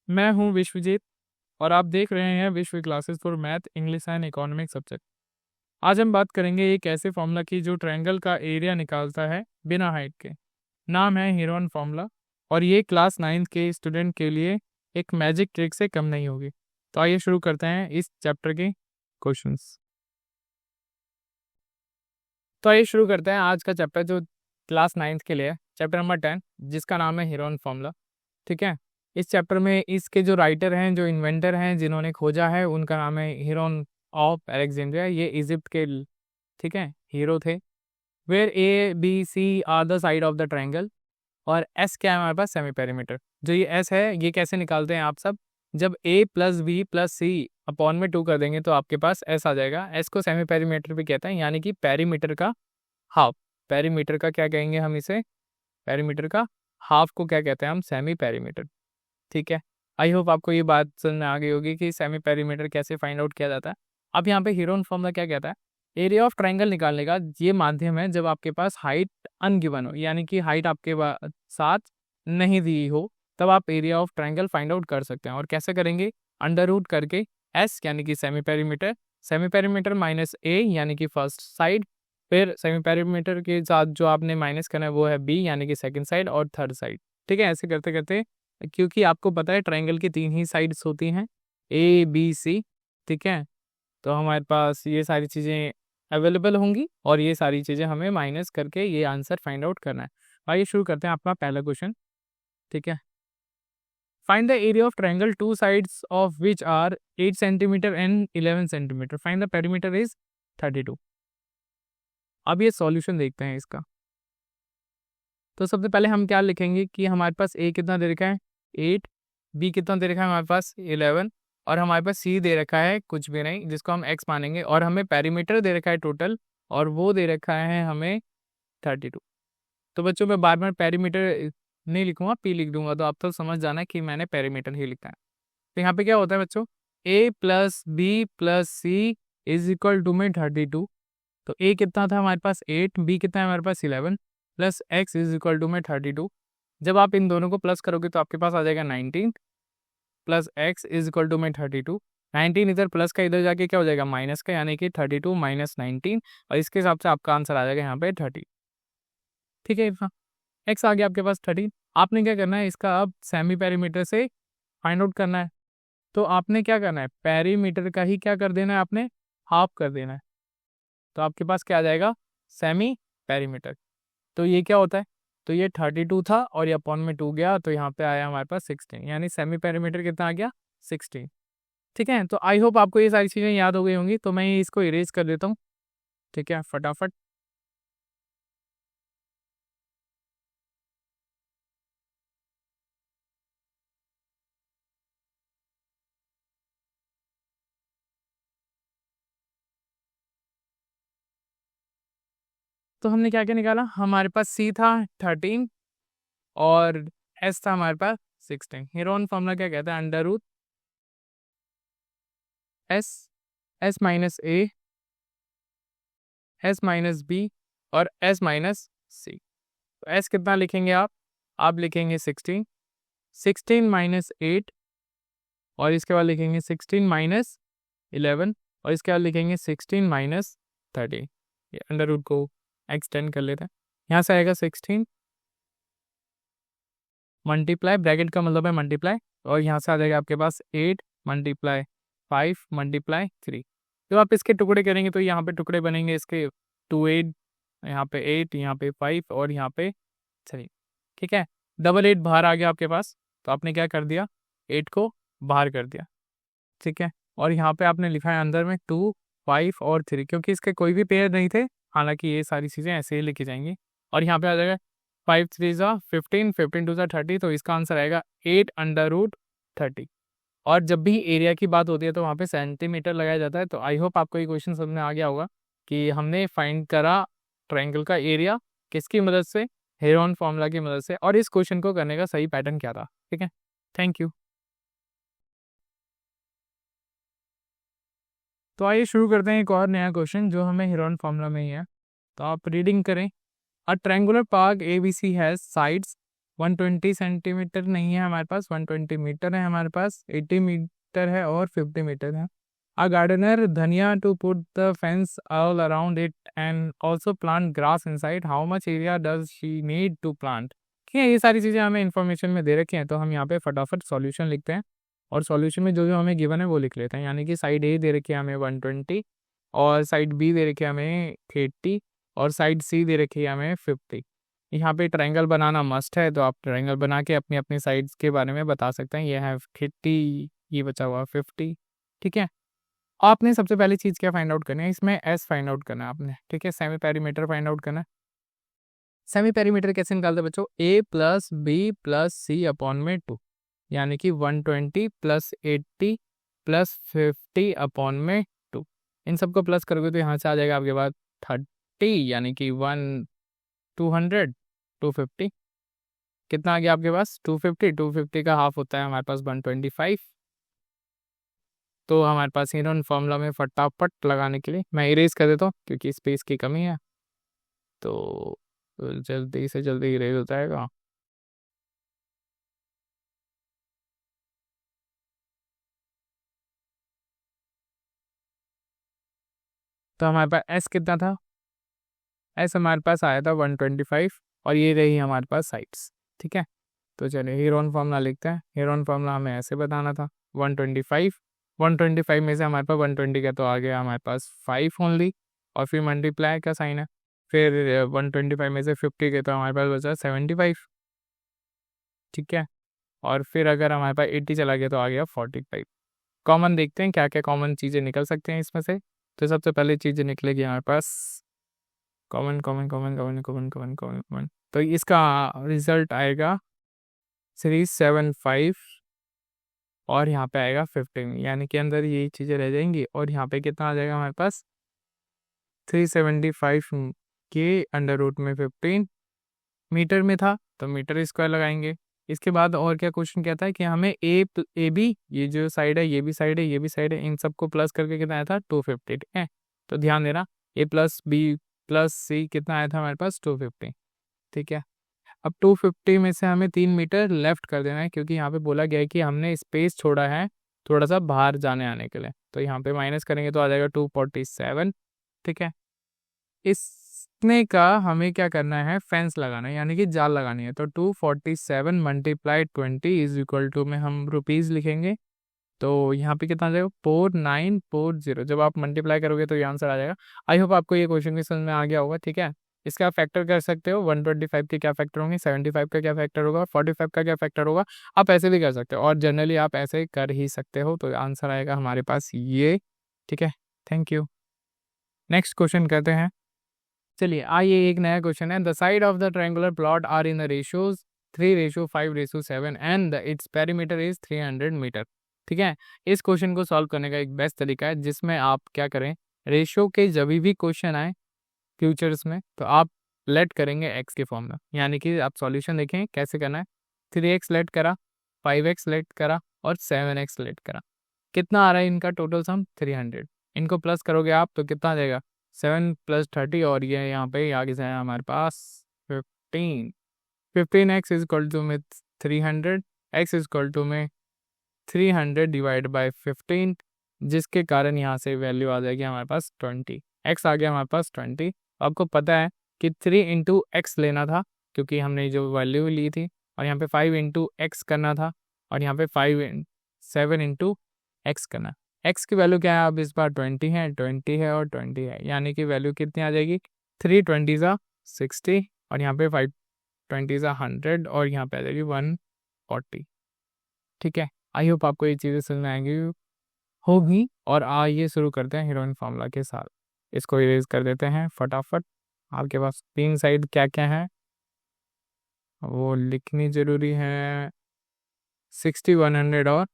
मैं हूं विश्वजीत और आप देख रहे हैं विश्व classes for math English and economic subject. आज हम बात करेंगे एक ऐसे फॉर्मूला की जो ट्रायंगल का एरिया निकालता है बिना हाइट के। नाम है हीरोन फॉर्मूला और ये क्लास 9th के स्टूडेंट के लिए एक मैजिक ट्रिक से कम नहीं होगी। तो आइए शुरू करते हैं इस चैप्टर के क्वेश्चंस। तो आइए शुरू करते हैं आज का चैप्टर जो क्लास 9th के लिए है, चैप्टर नंबर 10, जिसका नाम है हीरोन फॉर्मूला। ठीक है, इस चैप्टर में इसके जो राइटर हैं, जो इन्वेंटर हैं, जिन्होंने खोजा है, उनका नाम है हीरोन ऑफ अलेक्जेंड्रिया। ये इजिप्ट के ठीक है हीरो थे। Where A B C are the side of the triangle और एस क्या है हमारे पास, सेमी पेरीमीटर। जो ये एस है ये कैसे निकालते हैं आप सब, जब ए प्लस बी प्लस सी अपॉन में 2 कर देंगे तो आपके पास एस आ जाएगा। एस को सेमी पेरीमीटर भी कहते हैं, यानी कि पेरीमीटर का हाफ। पेरीमीटर का क्या कहेंगे हम इसे, पेरीमीटर का हाफ को क्या कहते हैं हम, सेमी पेरीमीटर। ठीक है, आई होप आपको ये बात समझ में आ गई होगी कि सेमी पेरीमीटर कैसे फाइंड आउट किया जाता है। अब यहाँ पे हीरोन फॉर्मूला क्या कहता है, एरिया ऑफ ट्रायंगल निकालने का ये माध्यम है जब आपके पास हाइट अनगिवन हो, यानी कि हाइट आपके साथ नहीं दी हो, तब आप area of triangle find out कर सकते हैं। और कैसे करेंगे, अंडर रूट करके एस यानी कि सेमी पेरीमीटर माइनस ए यानी कि फर्स्ट साइड, फिर सेमी पेरीमीटर के साथ जो आपने माइनस करना है वो है बी यानी कि सेकंड साइड और थर्ड साइड। ठीक है, ऐसे करते करते, क्योंकि आपको पता है ट्रायंगल की 3 ही साइड्स होती हैं, ए बी सी। ठीक है, तो हमारे पास ये सारी चीज़ें अवेलेबल होंगी और ये सारी चीज़ें हमें माइनस करके ये आंसर फाइंड आउट करना है। आइए शुरू करते हैं आपका पहला क्वेश्चन। ठीक है, find the area of triangle two sides of which are 8 centimetre and 11 centimetre, find the perimeter is 32। अब ये सॉल्यूशन देखते हैं इसका। तो सबसे पहले हम क्या लिखेंगे कि हमारे पास ए कितना दे रखा है 8, बी कितना दे रखा है हमारे पास 11 और हमारे पास सी दे रखा है कुछ भी नहीं जिसको हम एक्स मानेंगे, और हमें पेरीमीटर दे रखा है टोटल और वो दे रखा है हमें 32। तो बच्चों मैं बार बार पेरीमीटर नहीं लिखूंगा, पी लिख दूंगा, तो आप तो समझ जाना कि मैंने पेरीमीटर ही लिखा है। तो यहाँ पे क्या होता है बच्चों, A plus B plus C is equal to में 32। तो ए कितना था हमारे पास 8, बी कितना है हमारे पास 11 plus X is equal to में 32। जब आप इन दोनों को प्लस करोगे तो आपके पास आ जाएगा 19 plus X is equal to में 32। 19 इधर प्लस का इधर जाके क्या हो जाएगा माइनस का, यानी कि 32 माइनस 19, और इसके हिसाब से आपका आंसर आ जाएगा यहाँ पे 30। ठीक है, हाँ, एक्स आ गया आपके पास 30। आपने क्या करना है, इसका अब सेमी पेरीमीटर से फाइंड आउट करना है। तो आपने क्या करना है, पेरीमीटर का ही क्या कर देना है, आपने हाफ कर देना है। तो आपके पास क्या आ जाएगा, सेमी पेरीमीटर। तो ये क्या होता है, तो ये 32 था और ये अपॉन में 2 गया, तो यहाँ पे आया हमारे पास 16, यानी सेमी पेरीमीटर कितना आ गया 16। ठीक है, तो आई होप आपको ये सारी चीज़ें याद हो गई होंगी, तो मैं इसको इरेज कर देता हूँ। ठीक है, फटाफट। तो हमने क्या क्या निकाला, हमारे पास सी था 13 और एस था हमारे पास 16। हीरोन फॉर्मूला क्या कहता है, under root S, S minus A, S minus B और एस माइनस सी। तो एस कितना लिखेंगे आप लिखेंगे 16, 16 माइनस 8 और इसके बाद लिखेंगे 16 माइनस 11 और इसके बाद लिखेंगे 16 माइनस 30। ये अंडर रूट को एक्सटेंड कर लेते हैं, यहाँ से आएगा 16 मल्टीप्लाई, ब्रैकेट का मतलब है मल्टीप्लाई, और यहाँ से आ जाएगा आपके पास 8 मल्टीप्लाई 5 मल्टीप्लाई 3। जब आप इसके टुकड़े करेंगे तो यहाँ पे टुकड़े बनेंगे इसके 2 8, यहाँ पे 8, यहाँ पे 5 और यहाँ पे 3। ठीक है, डबल 8 बाहर आ गया आपके पास, तो आपने क्या कर दिया 8 को बाहर कर दिया। ठीक है, और यहाँ पे आपने लिखा है अंदर में 2 5 और 3, क्योंकि इसके कोई भी पेयर नहीं थे, हालांकि ये सारी चीज़ें ऐसे ही लिखी जाएंगी। और यहाँ पे आ जाएगा 5 3 ज़ा 15, 15 2 ज़ा 30, तो इसका आंसर आएगा 8 अंडर रूट 30। और जब भी एरिया की बात होती है तो वहाँ पे सेंटीमीटर लगाया जाता है। तो आई होप आपको ये क्वेश्चन समझ में आ गया होगा कि हमने फाइंड करा ट्रायंगल का एरिया किसकी मदद से, हेरोन फॉर्मूला की मदद से, और इस क्वेश्चन को करने का सही पैटर्न क्या था। ठीक है, थैंक यू। तो आइए शुरू करते हैं एक और नया क्वेश्चन जो हमें हेरोन फॉर्मूला में ही है। तो आप रीडिंग करें, a triangular park ABC has sides 120 centimetre नहीं है हमारे पास, 120 मीटर है हमारे पास, 80 मीटर है और 50 मीटर है। A gardener धनिया to put the fence all around it and also plant grass inside. How much area does she need to plant? ठीक है, ये सारी चीज़ें हमें इन्फॉर्मेशन में दे रखी हैं, तो हम यहाँ पे फटाफट सॉल्यूशन लिखते हैं और सॉल्यूशन में जो जो हमें गिवन है वो लिख लेते हैं। यानी कि साइड ए दे रखी है हमें 120 और साइड बी दे रखी है हमें 80 और साइड सी दे रखी है हमें 50। यहाँ पे ट्रायंगल बनाना मस्ट है, तो आप ट्रायंगल बना के अपनी अपनी साइड्स के बारे में बता सकते हैं। ये है 80, ये बचा हुआ 50। ठीक है, आपने सबसे पहली चीज़ क्या फाइंड आउट करनी है, इसमें एस फाइंड आउट करना है आपने। ठीक है, सेमी पेरीमीटर फाइंड आउट करना है। सेमी पेरीमीटर कैसे निकालते बच्चों, A plus B plus C upon में 2, यानी कि 120 प्लस 80 प्लस 50 अपॉन में 2। इन सबको प्लस करोगे तो यहाँ से आ जाएगा आपके पास 30, यानी कि 200 250। कितना आ गया आपके पास 250। 250 का हाफ होता है हमारे पास 125। तो हमारे पास हेरोन फॉर्मूला में फटाफट लगाने के लिए मैं इरेज कर देता हूँ क्योंकि स्पेस की कमी है, तो जल्दी से जल्दी इरेज हो जाएगा। तो हमारे पास एस कितना था, एस हमारे पास आया था 125 और ये रही हमारे पास साइड्स। ठीक है, तो चलिए हेरोन फॉर्मूला लिखते हैं। हेरोन फॉर्मूला हमें ऐसे बताना था 125 में से हमारे पास 120 का तो आ गया हमारे पास 5 ओनली, और फिर मल्टीप्लाई का साइन है, फिर 125 में से 50 के तो हमारे पास बचा 75। ठीक है, और फिर अगर हमारे पास 80 चला गया तो आ गया 45। कॉमन देखते हैं क्या क्या कॉमन चीज़ें निकल सकते हैं इसमें से। तो सबसे पहले चीज़ें निकलेगी हमारे पास common common common common common common common common, तो इसका रिजल्ट आएगा 375 और यहाँ पे आएगा 15, यानी कि अंदर यही चीज़ें रह जाएंगी और यहाँ पे कितना आ जाएगा हमारे पास 375 के अंडर रूट में 15 मीटर में था, तो मीटर स्क्वायर लगाएंगे। इसके बाद और क्या क्वेश्चन कहता है कि हमें ए बी, ये जो साइड है ये भी साइड है ये भी साइड है, इन सबको प्लस करके कितना आया था 250। ठीक है, तो ध्यान देना ए प्लस बी प्लस सी कितना आया था हमारे पास 250। ठीक है, अब 250 में से हमें 3 मीटर लेफ्ट कर देना है क्योंकि यहाँ पे बोला गया है कि हमने स्पेस छोड़ा है थोड़ा सा बाहर जाने आने के लिए, तो यहाँ पे माइनस करेंगे तो आ जाएगा 247। ठीक है, इसने का हमें क्या करना है, फेंस लगाना है, यानी कि जाल लगानी है। तो 247 मल्टीप्लाई 20 इज इक्वल टू में हम रुपीज़ लिखेंगे, तो यहाँ पे कितना आ जाएगा 4940। जब आप मल्टीप्लाई करोगे तो ये आंसर आ जाएगा। आई होप आपको ये क्वेश्चन भी समझ में आ गया होगा। ठीक है, इसका फैक्टर कर सकते हो, 125 के क्या फैक्टर होंगे, 75 का क्या फैक्टर होगा, 45 का क्या फैक्टर होगा, आप ऐसे भी कर सकते हो और जनरली आप ऐसे कर ही सकते हो, तो आंसर आएगा हमारे पास ये। ठीक है, थैंक यू। नेक्स्ट क्वेश्चन करते हैं। चलिए आइए, एक नया क्वेश्चन है। The side of the triangular plot are in the ratios 3:5:7 and its perimeter is 300 metre. ठीक है, इस क्वेश्चन को सॉल्व करने का एक बेस्ट तरीका है जिसमें आप क्या करें, रेशियो के जब भी क्वेश्चन आए फ्यूचर्स में तो आप लेट करेंगे एक्स के फॉर्म में, यानी कि आप सॉल्यूशन देखें कैसे करना है। 3x लेट करा, 5x लेट करा और 7x लेट करा, कितना आ रहा है इनका टोटल सम 300। इनको प्लस करोगे आप तो कितना आ जाएगा 7 + 30 और ये यहाँ पे आगे से आया हमारे पास 15। 15x इज इक्वल टू में 300, x इज इक्वल टू में 300 डिवाइड बाई 15, जिसके कारण यहाँ से वैल्यू आ जाएगी हमारे पास 20। x आ गया हमारे पास 20। आपको पता है कि 3 × x लेना था क्योंकि हमने जो वैल्यू ली थी, और यहाँ पे 5 × x करना था, और यहाँ पे 7 × x करना। x की वैल्यू क्या है, अब इस बार 20 है, 20 है और 20 है, यानी कि वैल्यू कितनी आ जाएगी 3 20 60 और यहाँ पे 5 20 100 और यहाँ पे आ जाएगी 140। ठीक है, आई होप आपको ये चीज़ें समझ में आएंगी होगी। और आइए शुरू करते हैं हीरोइन फार्मूला के साथ। इसको इरेज कर देते हैं फटाफट। आपके पास 3 साइड क्या क्या है वो लिखनी ज़रूरी है, 60 100 और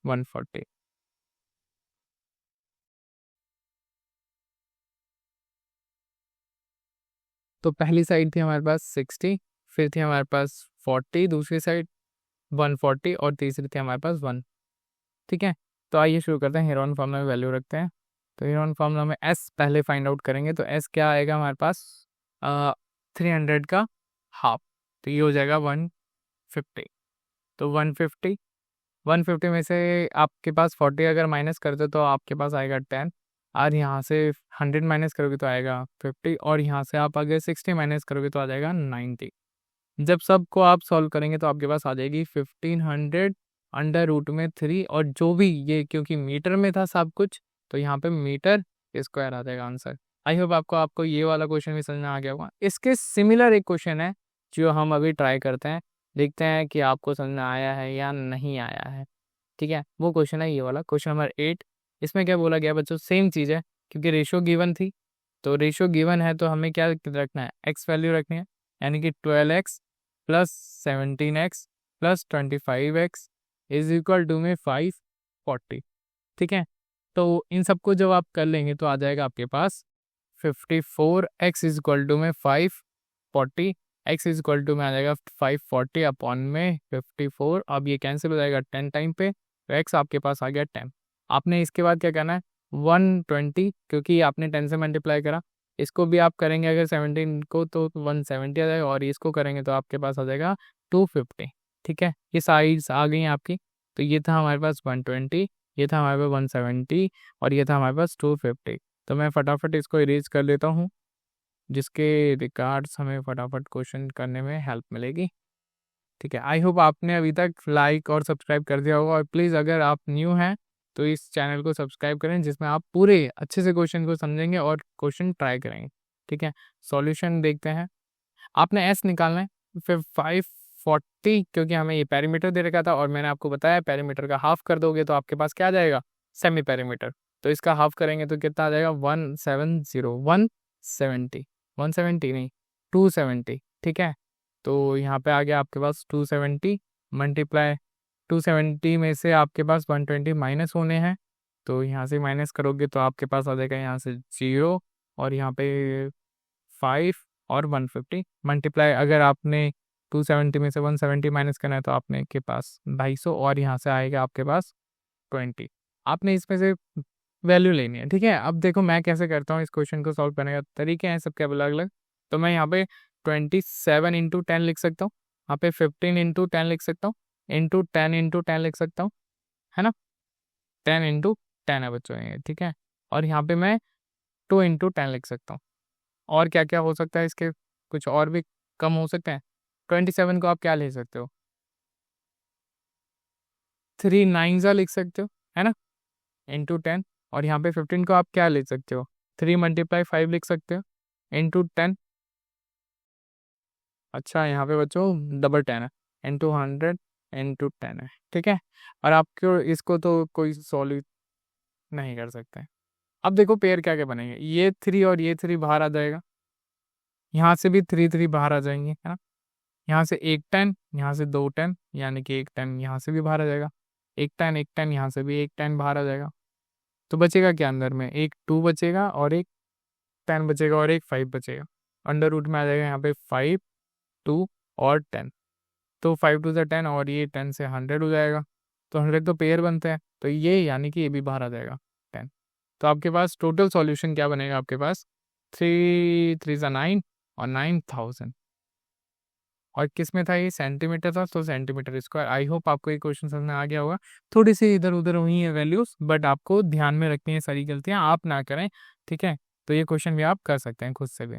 140। तो पहली साइड थी हमारे पास 60, फिर थी हमारे पास 40, दूसरी साइड 140 और तीसरी थी हमारे पास 1। ठीक है, तो आइए शुरू करते हैं। हीरोइन फार्मूला में वैल्यू रखते हैं। तो हीरोइन फार्मूला में एस पहले फाइंड आउट करेंगे, तो एस क्या आएगा हमारे पास 300 का हाफ, तो ये हो जाएगा 1 50। तो 150 में से आपके पास 40 अगर माइनस कर दो तो आपके पास आएगा 10, और यहाँ से 100 माइनस करोगे तो आएगा 50, और यहाँ से आप अगर 60 माइनस करोगे तो आ जाएगा 90। जब सबको आप सॉल्व करेंगे तो आपके पास आ जाएगी 1500 √3, और जो भी ये क्योंकि मीटर में था सब कुछ तो यहाँ पे मीटर स्क्वायर आ जाएगा आंसर। आई होप आपको ये वाला क्वेश्चन भी समझ में आ गया होगा। इसके सिमिलर एक क्वेश्चन है जो हम अभी ट्राई करते हैं, देखते हैं कि आपको समझ में आया है या नहीं आया है। ठीक है, वो क्वेश्चन है ये वाला, क्वेश्चन नंबर 8। इसमें क्या बोला गया बच्चों, सेम चीज़ है, क्योंकि रेशो गिवन थी, तो रेशो गिवन है तो हमें क्या रखना है, एक्स वैल्यू रखनी है, यानी कि 12x plus 17x plus 25x is equal to में 540। ठीक है, तो इन सबको जब आप कर लेंगे तो आ जाएगा आपके पास 54x इज इक्वल टू में 540, x इज इक्वल टू में आ जाएगा 540 अपॉन में 54। अब ये कैंसिल हो जाएगा 10 टाइम पे, तो x आपके पास आ गया 10। आपने इसके बाद क्या करना है, 120, क्योंकि आपने 10 से मल्टीप्लाई करा, इसको भी आप करेंगे अगर 17 को तो 170 आ जाएगा, और इसको करेंगे तो आपके पास आ जाएगा 250। ठीक है, ये साइड्स आ गई हैं आपकी। तो ये था हमारे पास 120, ये था हमारे पास 170, और ये था हमारे पास 250। तो मैं फटाफट इसको इरेज कर लेता हूँ, जिसके रिगार्ड्स हमें फटाफट क्वेश्चन करने में हेल्प मिलेगी। ठीक है, आई होप आपने अभी तक लाइक और सब्सक्राइब कर दिया होगा, और प्लीज़ अगर आप न्यू हैं तो इस चैनल को सब्सक्राइब करें, जिसमें आप पूरे अच्छे से क्वेश्चन को समझेंगे और क्वेश्चन ट्राई करेंगे। ठीक है, सॉल्यूशन देखते हैं। आपने एस निकालना है, फिर 540, क्योंकि हमें ये पैरामीटर दे रखा था और मैंने आपको बताया पैरामीटर का हाफ कर दोगे तो आपके पास क्या आ जाएगा, सेमी पैरामीटर। तो इसका हाफ करेंगे तो कितना आ जाएगा, 170 नहीं 270। ठीक है, तो यहाँ पे आ गया आपके पास 270 मल्टीप्लाई 270 में से आपके पास 120 माइनस होने हैं, तो यहाँ से माइनस करोगे तो आपके पास आ जाएगा यहाँ से 0, और यहाँ पे 5 और 150 मल्टीप्लाई, अगर आपने 270 में से 170 माइनस करना है तो आपने के पास 250, और यहाँ से आएगा आपके पास 20। आपने इसमें से वैल्यू लेनी है। ठीक है, अब देखो मैं कैसे करता हूँ इस क्वेश्चन को सॉल्व करने का, तरीके हैं सबके अलग अलग। तो मैं यहाँ पे 27 इंटू 10 लिख सकता हूँ, यहाँ पे 15 इंटू 10 लिख सकता हूँ, इंटू 10 इंटू 10 लिख सकता हूँ, है ना, 10 इंटू 10 है बच्चों ये। ठीक है, और यहाँ पे मैं 2 इंटू 10 लिख सकता हूँ। और क्या क्या हो सकता है इसके, कुछ और भी कम हो सकते हैं। 27 को आप क्या ले सकते हो, 3 9 लिख सकते हो, है ना, इंटू 10। और यहाँ पे 15 को आप क्या ले सकते हो, 3 × 5 लिख सकते हो, इंटू 10। अच्छा, यहाँ पे बच्चों डबल 10 है, इंटू 100 इंटू 10 है। ठीक है, और आपको इसको तो कोई सॉल्व नहीं कर सकते। अब देखो पेयर क्या क्या बनेंगे, ये 3 और ये 3 बाहर आ जाएगा, यहाँ से भी 3 3 बाहर आ जाएंगे, है ना, यहाँ से एक 10, यहाँ से 2 10, यानी कि एक 10 यहाँ से भी बाहर आ जाएगा, एक 10 यहाँ से भी एक 10 बाहर आ जाएगा। तो बचेगा क्या अंदर में, एक 2 बचेगा और एक 10 बचेगा और एक 5 बचेगा। अंडर रूट में आ जाएगा यहाँ पे 5 2 और 10, तो 5 2 से 10 और ये 10 से 100 हो जाएगा। तो 100 तो पेयर बनते हैं, तो ये यानी कि ये भी बाहर आ जाएगा 10। तो आपके पास टोटल सॉल्यूशन क्या बनेगा, आपके पास 3 3 9 और 9000। और किस में था ये, सेंटीमीटर था, तो सेंटीमीटर स्क्वायर। आई होप आपको ये क्वेश्चन समझ में आ गया होगा। थोड़ी सी इधर उधर हुई है वैल्यूज, बट आपको ध्यान में रखनी है, सारी गलतियां आप ना करें। ठीक है, तो ये क्वेश्चन भी आप कर सकते हैं खुद से भी।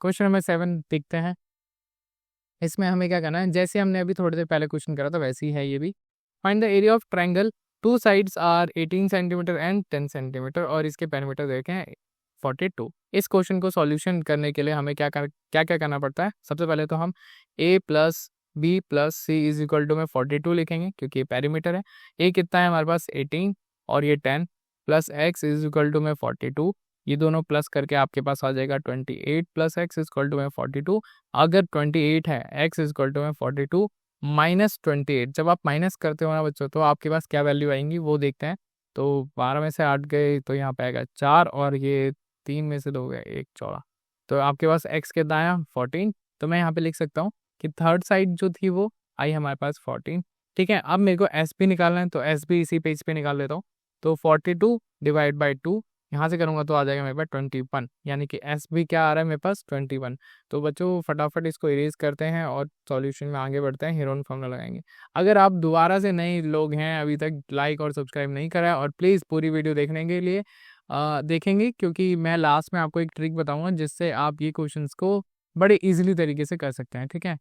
क्वेश्चन नंबर 7 देखते हैं। इसमें हमें क्या करना है, जैसे हमने अभी थोड़ी देर पहले क्वेश्चन करा था वैसे ही है ये भी। Find the area of triangle, 2 sides are 18 centimetre and 10 centimetre, और इसके पेरीमीटर देखें 42। इस क्वेश्चन को सॉल्यूशन करने के लिए हमें क्या क्या करना पड़ता है, सबसे पहले तो हम a plus B plus C is equal to में 42 लिखेंगे, क्योंकि ये पेरीमीटर है। a कितना है हमारे पास 18 और ये 10, plus x is equal to में 42, ये दोनों प्लस करके आपके पास आ जाएगा 28 plus x is equal to में 42। अगर 28 है, x इज इक्वल टू में 42 माइनस 28, जब आप माइनस करते हो ना बच्चों तो आपके पास क्या वैल्यू आएंगी वो देखते हैं। तो 12 में से 8 गए तो यहाँ पे आएगा 4, और ये 3 में से 2 गए 1 14, तो आपके पास x कितना आया 14। तो मैं यहाँ पे लिख सकता हूँ कि थर्ड साइड जो थी वो आई हमारे पास 14। ठीक है, अब मेरे को एस भी निकालना है, तो एस भी इसी पेज पे निकाल लेता हूँ। तो 42 डिवाइड बाई 2 यहाँ से करूँगा तो आ जाएगा मेरे पास 21, यानी कि एस भी क्या आ रहा है मेरे पास 21। तो बच्चों फटाफट इसको इरेज करते हैं और सॉल्यूशन में आगे बढ़ते हैं, हेरोन फॉर्मूला लगाएंगे। अगर आप दोबारा से नए लोग हैं, अभी तक लाइक और सब्सक्राइब नहीं करा है, और प्लीज़ पूरी वीडियो देखने के लिए देखेंगे, क्योंकि मैं लास्ट में आपको एक ट्रिक बताऊंगा जिससे आप ये क्वेश्चंस को बड़े इजीली तरीके से कर सकते हैं, ठीक है।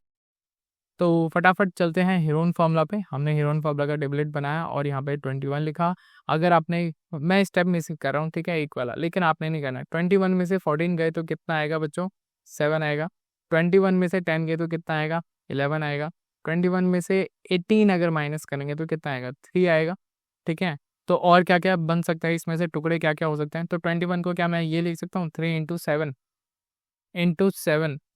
तो फटाफट चलते हैं हेरोन फार्मूला पे। हमने हेरोन फार्मूला का टेबलेट बनाया और यहाँ पे 21 लिखा। अगर आपने, मैं स्टेप मिस कर रहा हूँ, ठीक है, एक वाला, लेकिन आपने नहीं करना। 21 में से 14 गए तो कितना आएगा बच्चों? 7 आएगा। 21 में से 10 गए तो कितना आएगा? 11 आएगा। 21 में से 18 अगर माइनस करेंगे तो कितना आएगा? 3 आएगा, ठीक है। तो और क्या क्या बन सकता है इसमें से, टुकड़े क्या क्या हो सकते हैं? तो 21 को क्या मैं ये लिख सकता हूँ? 3 इंटू 7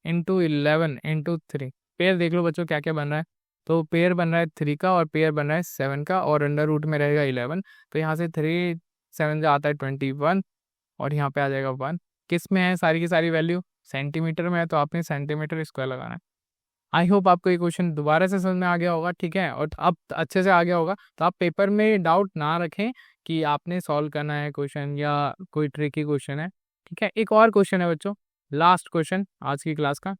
इंटू 11 इंटू 3। पेयर देख लो बच्चों क्या क्या बन रहा है। तो पेयर बन रहा है 3 का और पेयर बन रहा है 7 का, और अंडर रूट में रहेगा 11। तो यहाँ से 3 7 से आता है 21, और यहाँ पे आ जाएगा 1। किस में है सारी की सारी वैल्यू? सेंटीमीटर में है, तो आपने सेंटीमीटर स्क्वायर लगाना है। आई होप आपको ये क्वेश्चन दोबारा से समझ में आ गया होगा, ठीक है, और अब अच्छे से आ गया होगा। तो आप पेपर में डाउट ना रखें कि आपने सॉल्व करना है क्वेश्चन या कोई ट्रिकी क्वेश्चन है, ठीक है। एक और क्वेश्चन है बच्चों, लास्ट क्वेश्चन आज की क्लास का।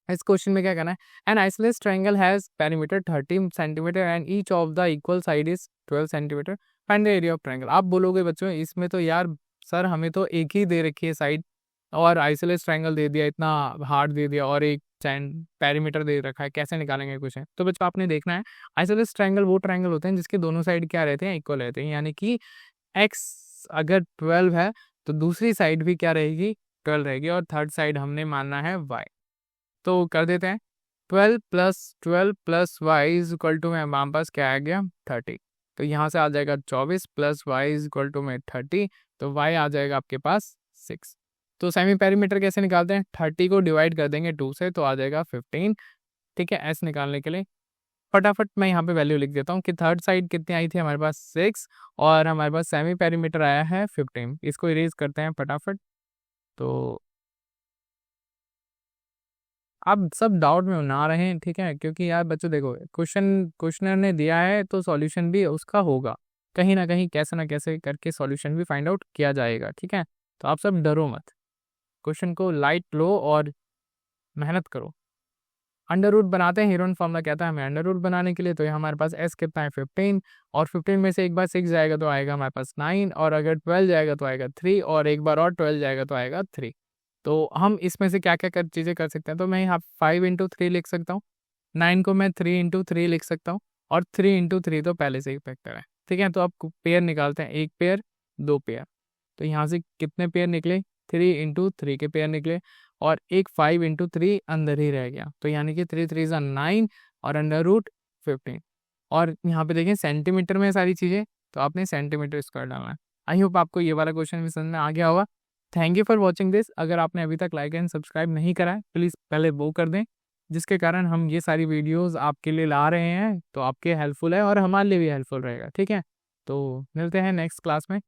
इस क्वेश्चन में क्या करना है? An isosceles triangle has perimeter 30 centimetre and each of the equal side is 12 centimetre, find the area of triangle. आप बोलोगे बच्चों इसमें तो यार सर हमें तो एक ही दे रखी है साइड, और आइसोलेस ट्रायंगल दे दिया, इतना हार्ड दे दिया, और एक पेरीमीटर दे रखा है, कैसे निकालेंगे क्वेश्चन? तो बच्चों आपने देखना है, आइसोलेस ट्रायंगल वो ट्रायंगल होते हैं जिसके दोनों साइड क्या रहते हैं? इक्वल रहते हैं, यानी कि एक्स अगर 12 है तो दूसरी साइड भी क्या रहेगी? 12 रहेगी, और थर्ड साइड हमने मानना है वाई। तो कर देते हैं, 12 plus Y is equal to में हमारे पास क्या आ गया? 30। तो यहाँ से आ जाएगा 24 plus Y is equal to में 30, तो वाई आ जाएगा आपके पास 6। तो सेमी पेरीमीटर कैसे निकालते हैं? 30 को डिवाइड कर देंगे 2 से, तो आ जाएगा 15, ठीक है। एस निकालने के लिए फटाफट मैं यहाँ पे वैल्यू लिख देता हूँ कि थर्ड साइड कितनी आई थी हमारे पास? 6, और हमारे पास सेमी पेरीमीटर आया है 15। इसको इरेज करते हैं फटाफट। तो आप सब डाउट में ना रहें, ठीक है, क्योंकि यार बच्चों देखो, क्वेश्चनर ने दिया है तो सॉल्यूशन भी उसका होगा, कहीं ना कहीं कैसे ना कैसे करके सॉल्यूशन भी फाइंड आउट किया जाएगा, ठीक है। तो आप सब डरो मत, क्वेश्चन को लाइट लो और मेहनत करो। अंडर रूट बनाते हैं, हेरोन फॉर्मूला कहता है हमें अंडर रूट बनाने के लिए। तो ये हमारे पास एस कितना है? 15, और 15 में से एक बार 6 जाएगा तो आएगा हमारे पास 9, और अगर 12 जाएगा तो आएगा 3, और एक बार और 12 जाएगा तो आएगा 3। तो हम इसमें से क्या क्या चीज़ें कर सकते हैं? तो मैं यहाँ 5 इंटू 3 लिख सकता हूँ, 9 को मैं 3 इंटू 3 लिख सकता हूँ, और 3 इंटू 3 तो पहले से ही फैक्टर है, ठीक है। तो आप पेयर निकालते हैं, एक पेयर, दो पेयर। तो यहाँ से कितने पेयर निकले? 3 इंटू 3 के पेयर निकले, और एक 5 इंटू 3 अंदर ही रह गया, तो यानी कि 3 3 9 और अंडर रूट 15। और यहाँ पे देखें सेंटीमीटर में सारी चीज़ें, तो आपने सेंटीमीटर स्क्वायर डालना है। आई होप आपको ये वाला क्वेश्चन भी समझ में आ गया होगा। Thank you for watching this. अगर आपने अभी तक लाइक एंड सब्सक्राइब नहीं करा है, प्लीज़ पहले वो कर दें, जिसके कारण हम ये सारी वीडियोज़ आपके लिए ला रहे हैं, तो आपके हेल्पफुल है और हमारे लिए भी हेल्पफुल रहेगा, ठीक है। तो मिलते हैं नेक्स्ट क्लास में।